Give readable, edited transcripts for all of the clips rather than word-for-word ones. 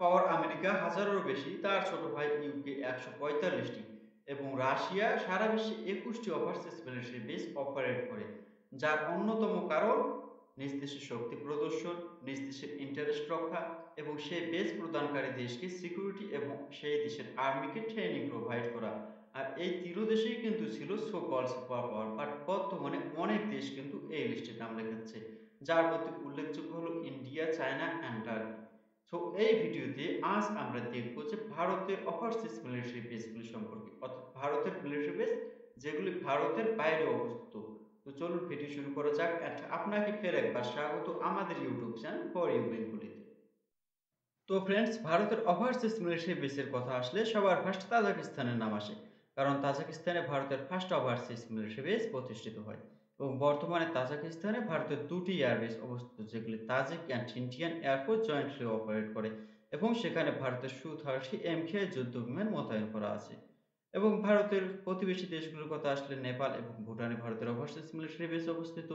পাওয়ার America হাজারেরও বেশি, তার ছোট ভাই ইউকে ১৪৫টি এবং রাশিয়া সারা বিশ্বে ২১টি ওভারসিজ মিলিটারি বেস অপারেট করে, যার অন্যতম কারণ নিজ দেশের শক্তি প্রদর্শন, নিজ দেশের ইন্টারেস্ট রক্ষা এবং সেই বেস প্রদানকারী দেশকে সিকিউরিটি এবং সেই দেশের আর্মিকে ট্রেনিং প্রোভাইড করা। আর এই দেশেই কিন্তু ছিল so call super power, but বর্তমানে অনেক দেশ কিন্তু এই লিস্টে নাম লেখাচ্ছে, যার মধ্যে উল্লেখযোগ্য হলো India, China and turkey. So এই ভিডিওতে আজ আমরা দেখব যে ভারতের ওভারসিজ মিলিটারি বেসগুলি সম্পর্কে, অর্থাৎ ভারতের মিলিটারি বেস যেগুলি ভারতের বাইরে অবস্থিত। তো চলুন ভিডিও শুরু করা যাক। আপনাকে ফের একবার স্বাগত আমাদের ইউটিউব চ্যানেল ফর ইউ বেঙ্গলিতে। তো ফ্রেন্ডস, ভারতের ওভারসিজ মিলিটারি বেসের কথা আসলে সবার ফার্স্ট তাজিকিস্তানের নাম আসে, কারণ তাজিকিস্তানে ভারতের ফার্স্ট ওভারসিজ মিলিটারি বেস প্রতিষ্ঠিত হয় এবং বর্তমানে তাজিকিস্তানে ভারতের দুটি এয়ারবেস অবস্থিত, যেগুলি Tajik and Indian air force jointly operate করে এবং সেখানে ভারতের সু-30 MKI যুদ্ধ বিমান মোতায়েন করা আছে। এবং ভারতের প্রতিবেশী দেশগুলোর কথা আসলে নেপাল এবং ভুটানে ভারতের ওভারসিজ মিলিটারি বেস অবস্থিত,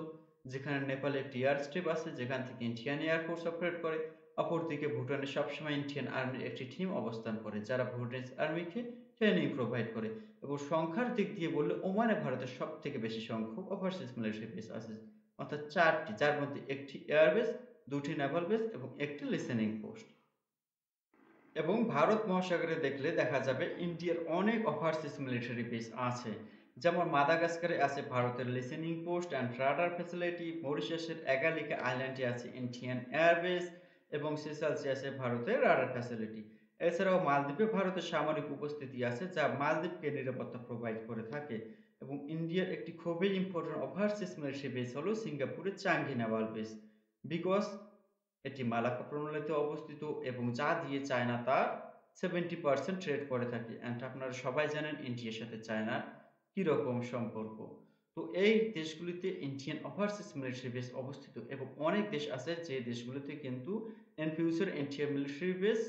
যেখানে নেপালে একটি এয়ার স্ট্রিপ আছে যেখান থেকে ইন্ডিয়ান এয়ারফোর্স অপারেট করে। অপরদিকে ভুটানে সবসময় ইন্ডিয়ান আর্মির একটি টিম অবস্থান করে, যারা ভুটানিজ আর্মিকে ট্রেনিং প্রোভাইড করে। এবং সংখ্যার দিক দিয়ে বললে ওমানে ভারতের সব থেকে বেশি সংখ্যক ওভারসিজ মিলিটারি বেস আছে, অর্থাৎ 4টি, যার মধ্যে একটি এয়ারবেস, 2টি নেভাল বেস এবং একটি লিসেনিং পোস্ট। এবং ভারত মহাসাগরে দেখলে দেখা যাবে ইন্ডিয়ার অনেক ওভারসিজ মিলিটারি বেস আছে, যেমন মাদাগাস্কারে আছে ভারতের listening post and radar facility, মরিশাসের অ্যাগালিকা আইল্যান্ডে আছে ইন্ডিয়ান এয়ারবেস এবং সেশালসে আছে ভারতের রাডার ফ্যাসিলিটি। এছাড়াও মালদ্বীপে ভারতের সামরিক উপস্থিতি আছে, যা মালদ্বীপকে নিরাপত্তা প্রোভাইড করে থাকে। এবং ইন্ডিয়ার একটি খুবই ইম্পর্টেন্ট ওভারসিজ মিলিটারি বেস হলো সিঙ্গাপুরের চাঙ্গি নেভাল বেস, বিকজ এটি মালাক্কা প্রণালীতে অবস্থিত এবং যা দিয়ে চায়না তার 70% ট্রেড করে থাকে। অ্যান্ড আপনারা সবাই জানেন ইন্ডিয়ার সাথে চায়নার কীরকম সম্পর্ক। তো এই দেশগুলিতে ইন্ডিয়ান ওভারসিজ মিলিটারি বেস অবস্থিত এবং অনেক দেশ আছে যে দেশগুলিতে কিন্তু in future Indian military base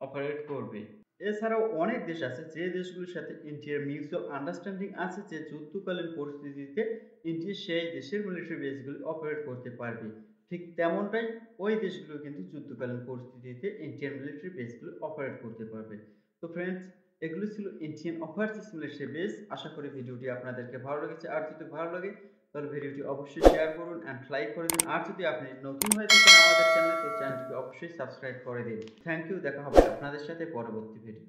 operate করবে। এছাড়াও অনেক দেশ আছে যে দেশগুলির সাথে ইন্ডিয়ার মিউচুয়াল আন্ডারস্ট্যান্ডিং আছে যে যুদ্ধকালীন পরিস্থিতিতে ইন্ডিয়া সেই দেশের মিলিটারি বেসগুলি অপারেট করতে পারবে। ঠিক তেমনটাই ওই দেশগুলো কিন্তু যুদ্ধকালীন পরিস্থিতিতে ইন্ডিয়ান মিলিটারি বেসগুলো অপারেট করতে পারবে। তো ফ্রেন্ডস, এগুলো ছিল ইন্ডিয়ান ওভারসিজ মিলিটারি বেস। আশা করি ভিডিওটি আপনাদেরকে ভালো লেগেছে। আর যদি ভালো লাগে তাহলে ভিডিওটি অবশ্যই শেয়ার করুন অ্যান্ড লাইক করে দিন। আর যদি আপনি নতুন হয়ে থাকেন আমাদের চ্যানেলে, তো চ্যানেলটিকে অবশ্যই সাবস্ক্রাইব করে দিন। Thank you. দেখা হবে আপনাদের সাথে পরবর্তী ভিডিও।